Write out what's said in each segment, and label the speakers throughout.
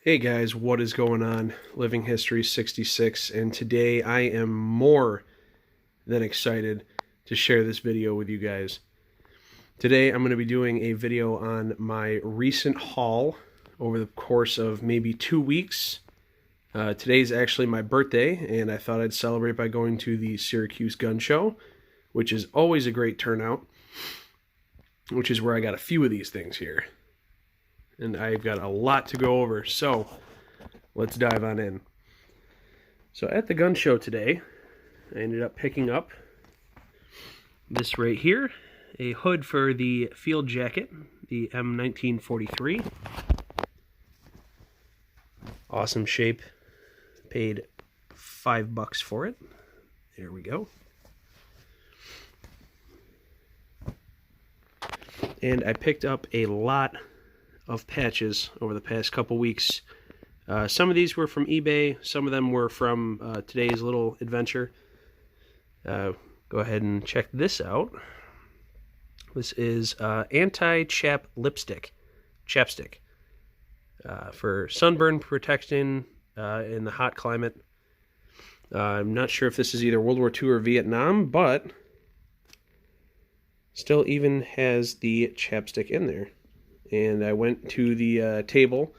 Speaker 1: Hey guys, what is going on? Living History 66, and today I am more than excited to share this video with you guys. Today I'm going to be doing a video on my recent haul over the course of maybe 2 weeks. Today's actually my birthday, and I thought I'd celebrate by going to the Syracuse Gun Show, which is always a great turnout, which is where I got a few of these things here. And I've got a lot to go over, so let's dive on in. So at the gun show today, I ended up picking up this right here, a hood for the field jacket, the M1943. Awesome shape. Paid $5 for it. There we go. And I picked up a lot of patches over the past couple weeks. Some of these were from eBay, some of them were from today's little adventure. Go ahead and check this out. This is anti-chap chapstick, for sunburn protection in the hot climate. I'm not sure if this is either World War II or Vietnam, but still even has the chapstick in there. And I went to the table,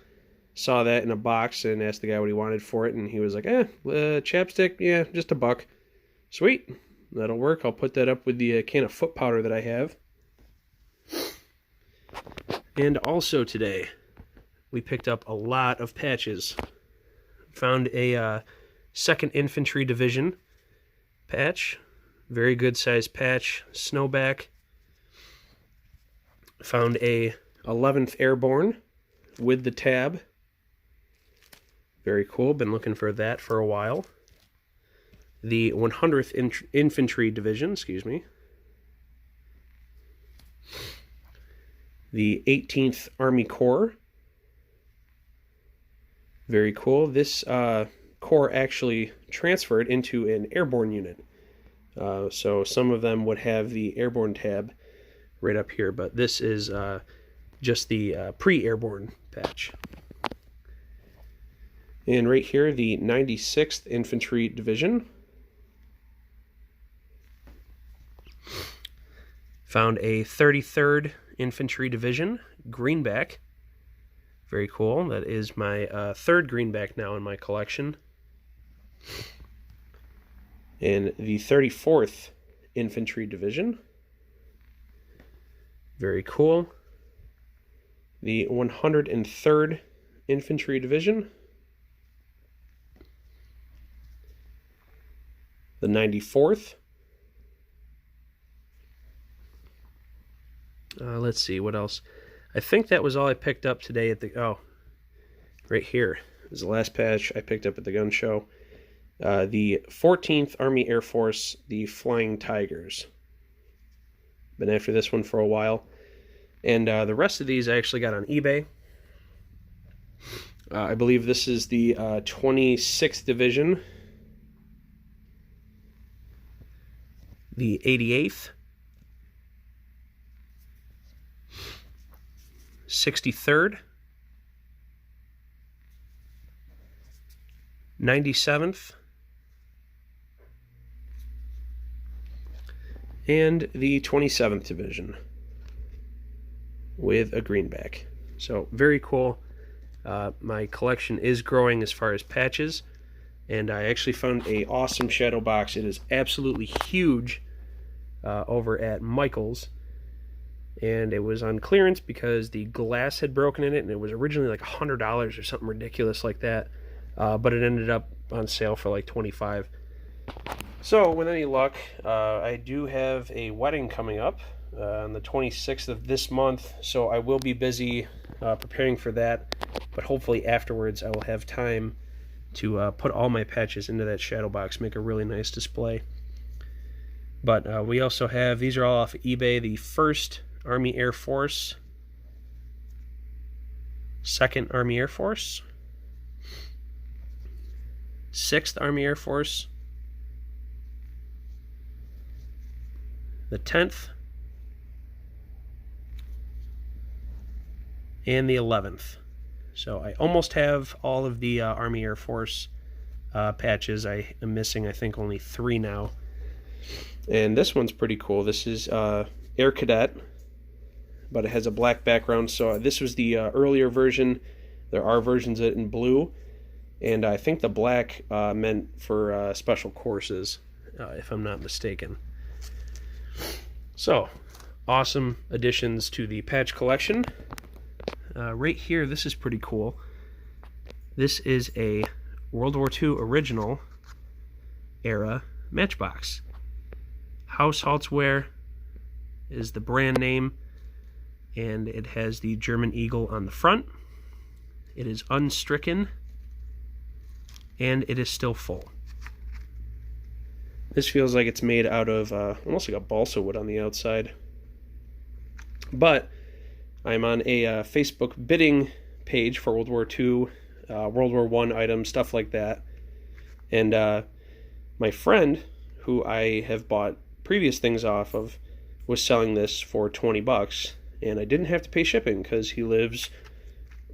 Speaker 1: saw that in a box, and asked the guy what he wanted for it, and he was like, chapstick, yeah, just $1. Sweet, that'll work. I'll put that up with the can of foot powder that I have. And also today, we picked up a lot of patches. Found a 2nd Infantry Division patch, very good size patch, snowback. Found a 11th Airborne with the tab. Very cool. Been looking for that for a while. The 100th Infantry Division, The 18th Army Corps. Very cool. This corps actually transferred into an airborne unit. So some of them would have the airborne tab right up here, but this is just the pre-airborne patch. And right here, the 96th Infantry Division. Found a 33rd Infantry Division greenback. Very cool. That is my 3rd greenback now in my collection. And the 34th Infantry Division. Very cool. The 103rd Infantry Division. The 94th. Let's see, what else? I think that was all I picked up today at the... right here is the last patch I picked up at the gun show. The 14th Army Air Force, the Flying Tigers. Been after this one for a while. And the rest of these I actually got on eBay. I believe this is the 26th Division. The 88th. 63rd. 97th. And the 27th Division with a greenback. So very cool. My collection is growing as far as patches, and I actually found a awesome shadow box. It is absolutely huge over at Michael's, and it was on clearance because the glass had broken in it, and it was originally like $100 or something ridiculous like that, but it ended up on sale for like $25. So with any luck, I do have a wedding coming up on the 26th of this month, so I will be busy preparing for that, but hopefully afterwards I will have time to put all my patches into that shadow box, make a really nice display. But we also have, these are all off of eBay, the 1st Army Air Force, 2nd Army Air Force, 6th Army Air Force, the 10th, and the 11th. So I almost have all of the Army Air Force patches. I am missing, I think, only 3 now. And this one's pretty cool. This is Air Cadet, but it has a black background. So this was the earlier version. There are versions of it in blue, and I think the black meant for special courses, if I'm not mistaken. So, awesome additions to the patch collection. Right here, this is pretty cool. This is a World War II original era matchbox. Haus Holzwehr is the brand name, and it has the German eagle on the front. It is unstricken, and it is still full. This feels like it's made out of almost like a balsa wood on the outside. But I'm on a Facebook bidding page for World War II, World War I items, stuff like that. And my friend, who I have bought previous things off of, was selling this for 20 bucks, and I didn't have to pay shipping because he lives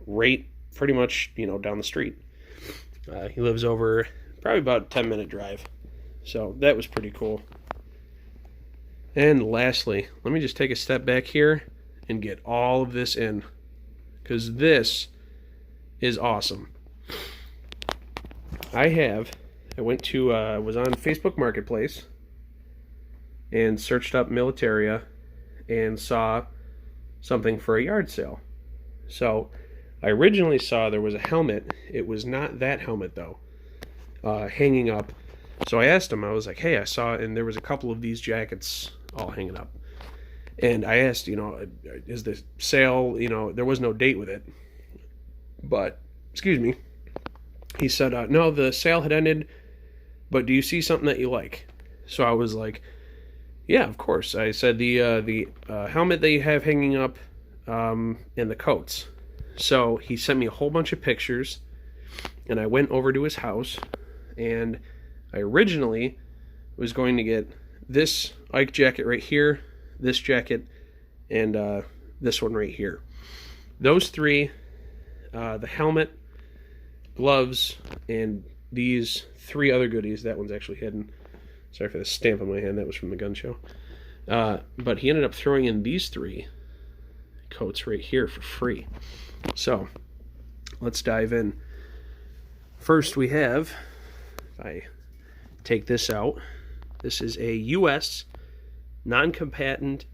Speaker 1: right pretty much, down the street. He lives over probably about a 10-minute drive. So that was pretty cool. And lastly, let me just take a step back here and get all of this in, because this is awesome. I was on Facebook Marketplace and searched up Militaria and saw something for a yard sale. So I originally saw there was a helmet. It was not that helmet though, hanging up. So I asked him, I was like, hey, I saw, and there was a couple of these jackets all hanging up. And I asked, is the sale, there was no date with it. But, excuse me, he said, no, the sale had ended, but do you see something that you like? So I was like, yeah, of course. I said the helmet that you have hanging up and the coats. So he sent me a whole bunch of pictures, and I went over to his house, and I originally was going to get this Ike jacket right here, this jacket, and this one right here. Those 3, the helmet, gloves, and these 3 other goodies. That one's actually hidden. Sorry for the stamp on my hand. That was from the gun show. But he ended up throwing in these 3 coats right here for free. So, let's dive in. First we have, if I take this out, this is a U.S. non-combatant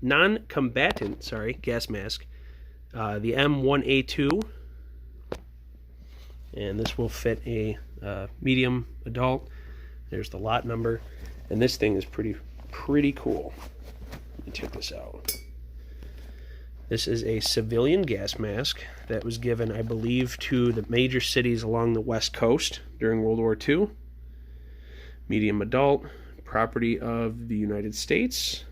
Speaker 1: gas mask, the M1A2, and this will fit a medium adult. There's the lot number, and this thing is pretty cool. Let me take this out. This is a civilian gas mask that was given, I believe, to the major cities along the West Coast during World War II. Medium adult, property of the United States.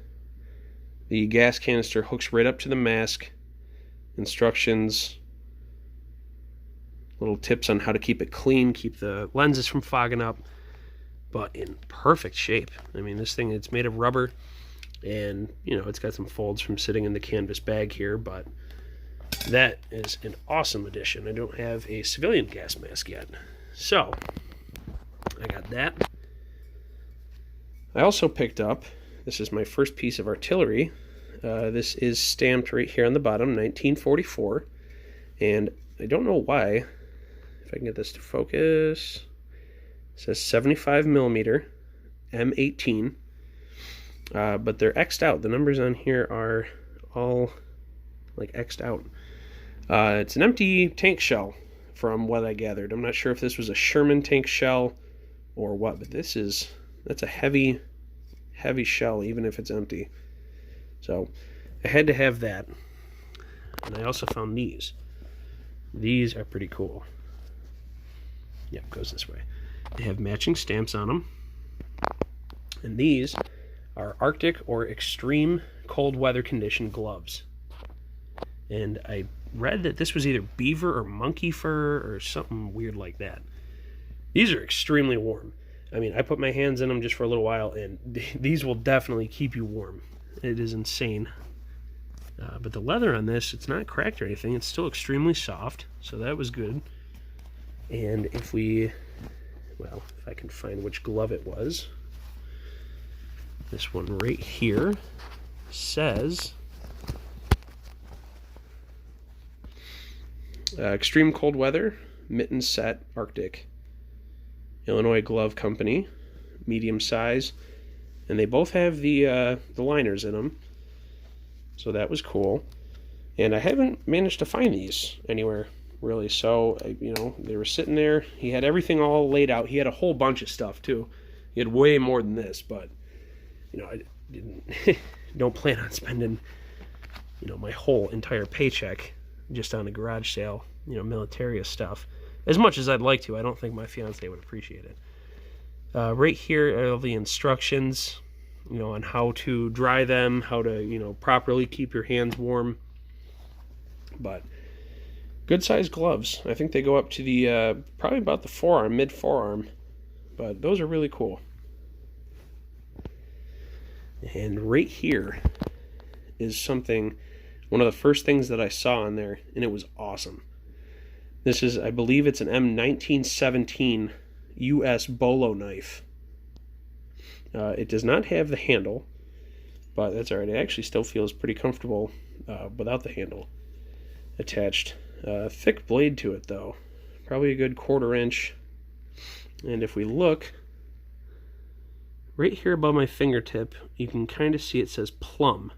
Speaker 1: The gas canister hooks right up to the mask. Instructions, little tips on how to keep it clean, keep the lenses from fogging up, but in perfect shape. I mean, this thing, it's made of rubber, and it's got some folds from sitting in the canvas bag here, but that is an awesome addition. I don't have a civilian gas mask yet, so I got that. I also picked up, this is my first piece of artillery. This is stamped right here on the bottom, 1944, and I don't know why. If I can get this to focus, it says 75 millimeter M18, but they're X'd out. The numbers on here are all like X'd out. It's an empty tank shell from what I gathered. I'm not sure if this was a Sherman tank shell or what, but that's a heavy shell, even if it's empty. So I had to have that. And I also found these. These are pretty cool. Yep, goes this way. They have matching stamps on them. And these are Arctic or extreme cold weather condition gloves. And I read that this was either beaver or monkey fur or something weird like that. These are extremely warm. I mean, I put my hands in them just for a little while, and these will definitely keep you warm. It is insane But the leather on this, it's not cracked or anything. It's still extremely soft, so that was good. And if I can find which glove it was. This one right here says Extreme Cold Weather, Mitten Set, Arctic. Illinois Glove Company, medium size. And they both have the liners in them. So that was cool. And I haven't managed to find these anywhere, really. So, they were sitting there. He had everything all laid out. He had a whole bunch of stuff, too. He had way more than this, but, I don't plan on spending, my whole entire paycheck just on a garage sale, Militaria stuff. As much as I'd like to, I don't think my fiance would appreciate it. Right here are the instructions, on how to dry them, how to, properly keep your hands warm. But good sized gloves. I think they go up to the, probably about the forearm, mid forearm. But those are really cool. And right here is one of the first things that I saw on there, and it was awesome. This is, I believe it's an M1917 US bolo knife. It does not have the handle, but that's alright. It actually still feels pretty comfortable without the handle attached. Thick blade to it, though. Probably a good 1/4 inch. And if we look right here above my fingertip, you can kind of see it says plum.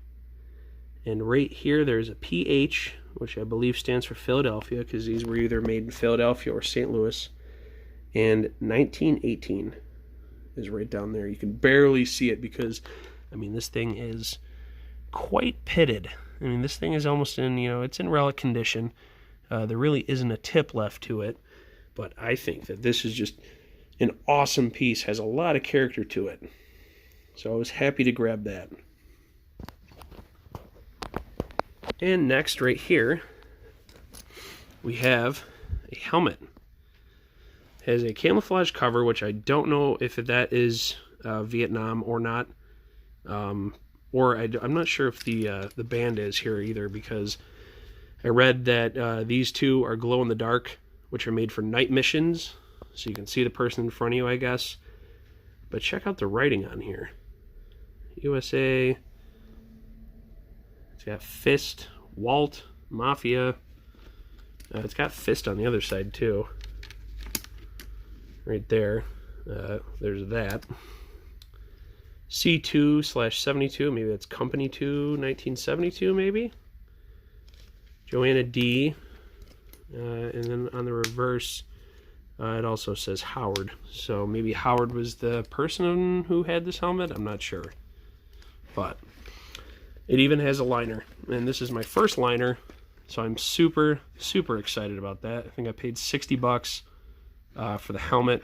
Speaker 1: And right here there's a PH, which I believe stands for Philadelphia, because these were either made in Philadelphia or St. Louis. And 1918 is right down there. You can barely see it because, this thing is quite pitted. This thing is almost in, it's in relic condition. There really isn't a tip left to it. But I think that this is just an awesome piece. Has a lot of character to it. So I was happy to grab that. And next, right here, we have a helmet. It has a camouflage cover, which I don't know if that is Vietnam or not. I'm not sure if the band is here either, because I read that these two are glow in the dark, which are made for night missions, so you can see the person in front of you, I guess. But check out the writing on here. USA. It's got Fist, Walt, Mafia. It's got Fist on the other side too. Right there. There's that. C2/72, maybe that's Company 2, 1972, maybe. Joanna D. And then on the reverse, it also says Howard. So maybe Howard was the person who had this helmet. I'm not sure. But it even has a liner. And this is my first liner. So I'm super, super excited about that. I think I paid $60 for the helmet.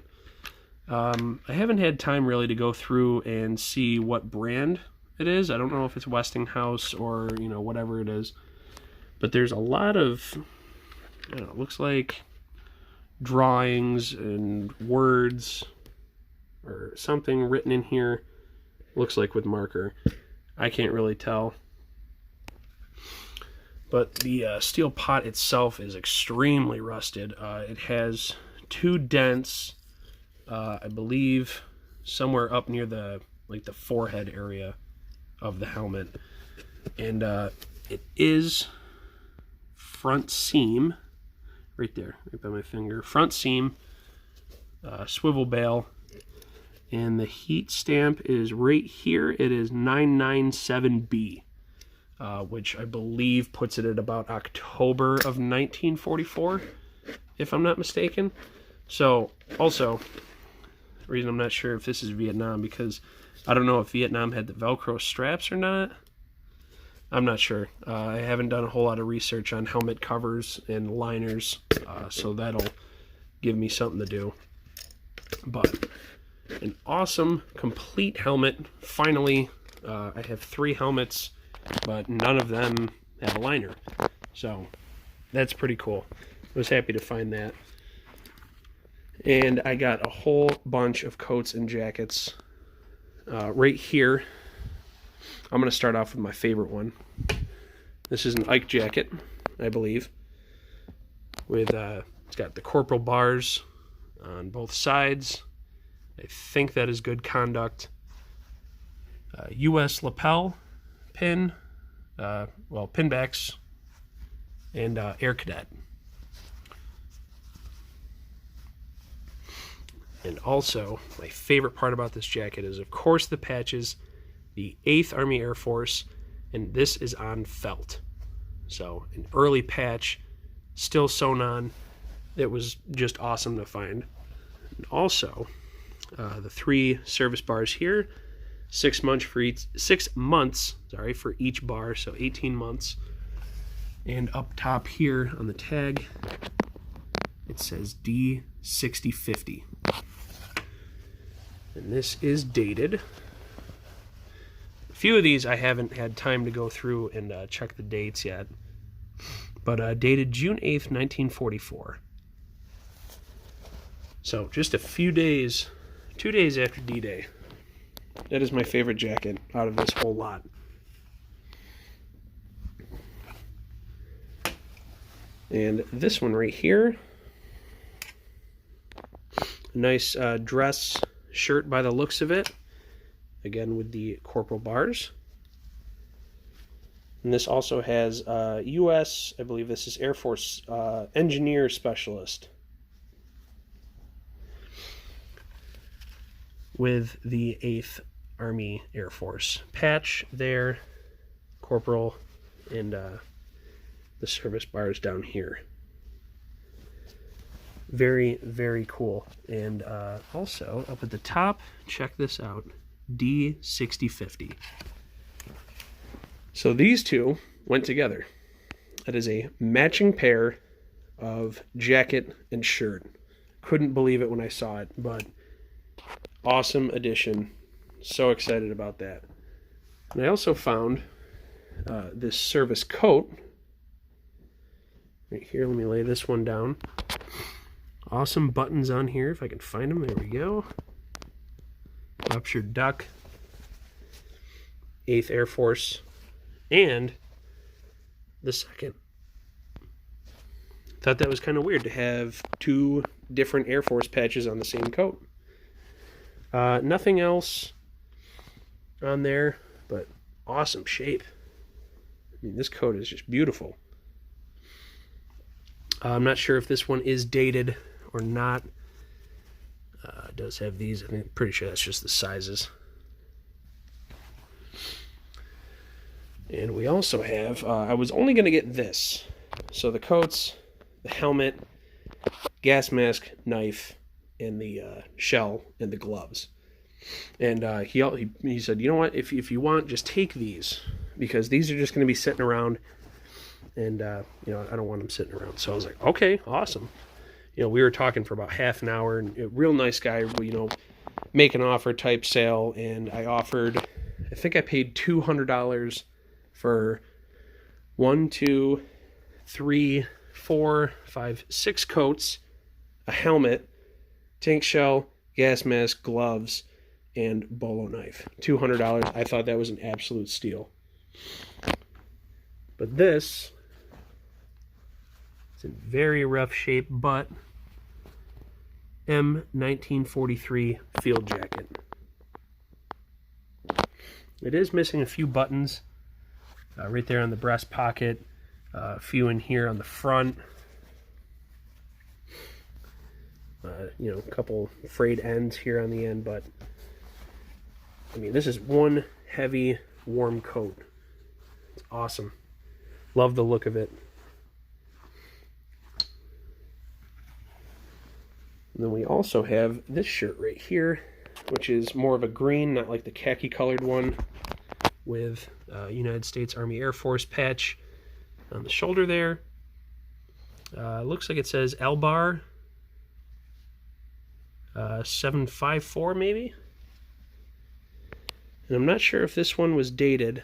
Speaker 1: I haven't had time really to go through and see what brand it is. I don't know if it's Westinghouse or, whatever it is. But there's a lot of, it looks like drawings and words or something written in here. Looks like with marker. I can't really tell. But the steel pot itself is extremely rusted. It has 2 dents, I believe, somewhere up near the forehead area of the helmet. And it is front seam, right there, right by my finger. Front seam, swivel bail, and the heat stamp is right here. It is 997B, which I believe puts it at about October of 1944, if I'm not mistaken. So, also, the reason I'm not sure if this is Vietnam, because I don't know if Vietnam had the Velcro straps or not. I'm not sure. I haven't done a whole lot of research on helmet covers and liners, so that'll give me something to do. But an awesome, complete helmet. Finally, I have 3 helmets, but none of them have a liner. So that's pretty cool. I was happy to find that. And I got a whole bunch of coats and jackets. Right here, I'm going to start off with my favorite one. This is an Ike jacket, I believe. With it's got the corporal bars on both sides. I think that is good conduct. U.S. lapel pin, well, pinbacks, and Air Cadet. And also, my favorite part about this jacket is, of course, the patches, the 8th Army Air Force, and this is on felt. So, an early patch, still sewn on. It was just awesome to find. And also, the 3 service bars here, 6 months for each, 6 months, sorry, for each bar, so 18 months. And up top here on the tag, it says D6050. And this is dated. A few of these I haven't had time to go through and check the dates yet. But dated June 8th, 1944. So just a few days, 2 days after D-Day. That is my favorite jacket out of this whole lot. And this one right here, a nice dress shirt by the looks of it, again with the corporal bars. And this also has U.S., I believe this is Air Force Engineer Specialist, with the 8th Army Air Force patch there, corporal, and the service bars down here. Very, very cool. And also, up at the top, check this out, D6050. So these two went together. That is a matching pair of jacket and shirt. Couldn't believe it when I saw it, but awesome addition. So excited about that. And I also found this service coat. Right here, let me lay this one down. Awesome buttons on here, if I can find them. There we go. Upshur Duck, 8th Air Force, and the 2nd. Thought that was kind of weird to have 2 different Air Force patches on the same coat. Nothing else on there, but awesome shape. I mean, this coat is just beautiful. I'm not sure if this one is dated or not. It does have these. I'm pretty sure that's just the sizes. And we also have, I was only going to get this. So the coats, the helmet, gas mask, knife, and the shell and the gloves. And he said, you know what, if you want, just take these, because these are just going to be sitting around, and you know, I don't want them sitting around. So I was like, okay, awesome. You know, we were talking for about half an hour, and a real nice guy, you know, make an offer type sale, and I offered, I think I paid $200 for 1, 2, 3, 4, 5, 6 coats, a helmet, tank shell, gas mask, gloves, and bolo knife. $200. I thought that was an absolute steal. But this, it's in very rough shape, but M1943 field jacket. It is missing a few buttons right there on the breast pocket, a few in here on the front. You know, a couple frayed ends here on the end, but I mean, this is one heavy, warm coat. It's awesome. Love the look of it. And then we also have this shirt right here, which is more of a green, not like the khaki colored one, with United States Army Air Force patch on the shoulder there. Looks like it says Elbar 754 maybe. And I'm not sure if this one was dated.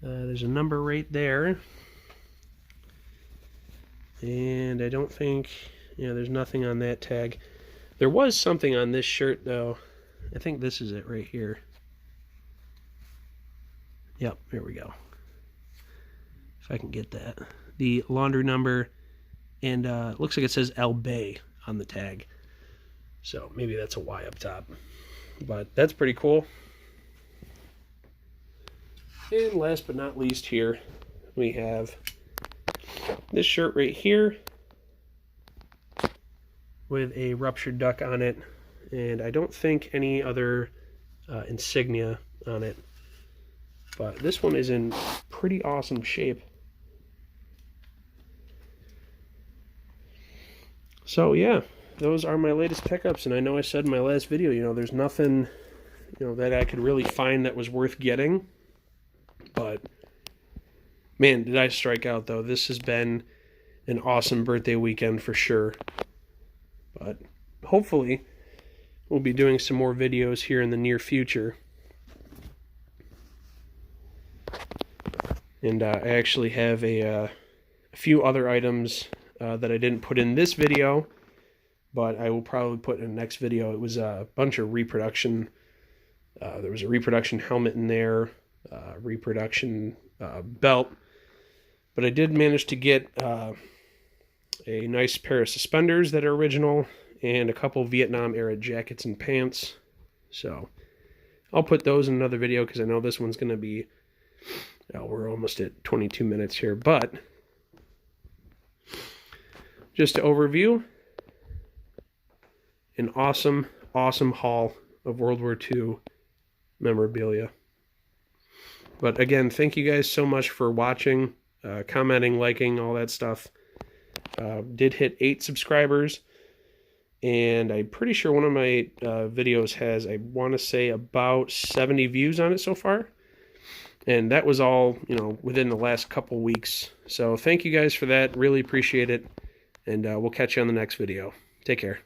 Speaker 1: There's a number right there. And I don't think, you know, there's nothing on that tag. There was something on this shirt, though. I think this is it right here. Yep, there we go. If I can get that. The laundry number, and it looks like it says El Bay on the tag. So maybe that's a Y up top. But that's pretty cool. And last but not least here, we have this shirt right here with a ruptured duck on it. And I don't think any other insignia on it. But this one is in pretty awesome shape. So yeah, those are my latest pickups. And I know I said in my last video, you know, there's nothing, you know, that I could really find that was worth getting. But man, did I strike out though. This has been an awesome birthday weekend for sure. But hopefully we'll be doing some more videos here in the near future. And I actually have a few other items that I didn't put in this video, but I will probably put in the next video. It was a bunch of reproduction. There was a reproduction helmet in there, reproduction belt. But I did manage to get a nice pair of suspenders that are original and a couple Vietnam-era jackets and pants. So I'll put those in another video because I know this one's going to be... we're almost at 22 minutes here, but just to overview, an awesome, awesome haul of World War II memorabilia. But again, thank you guys so much for watching, commenting, liking, all that stuff. Did hit 8 subscribers, and I'm pretty sure one of my videos has, I want to say, about 70 views on it so far. And that was all, you know, within the last couple weeks. So thank you guys for that. Really appreciate it. And we'll catch you on the next video. Take care.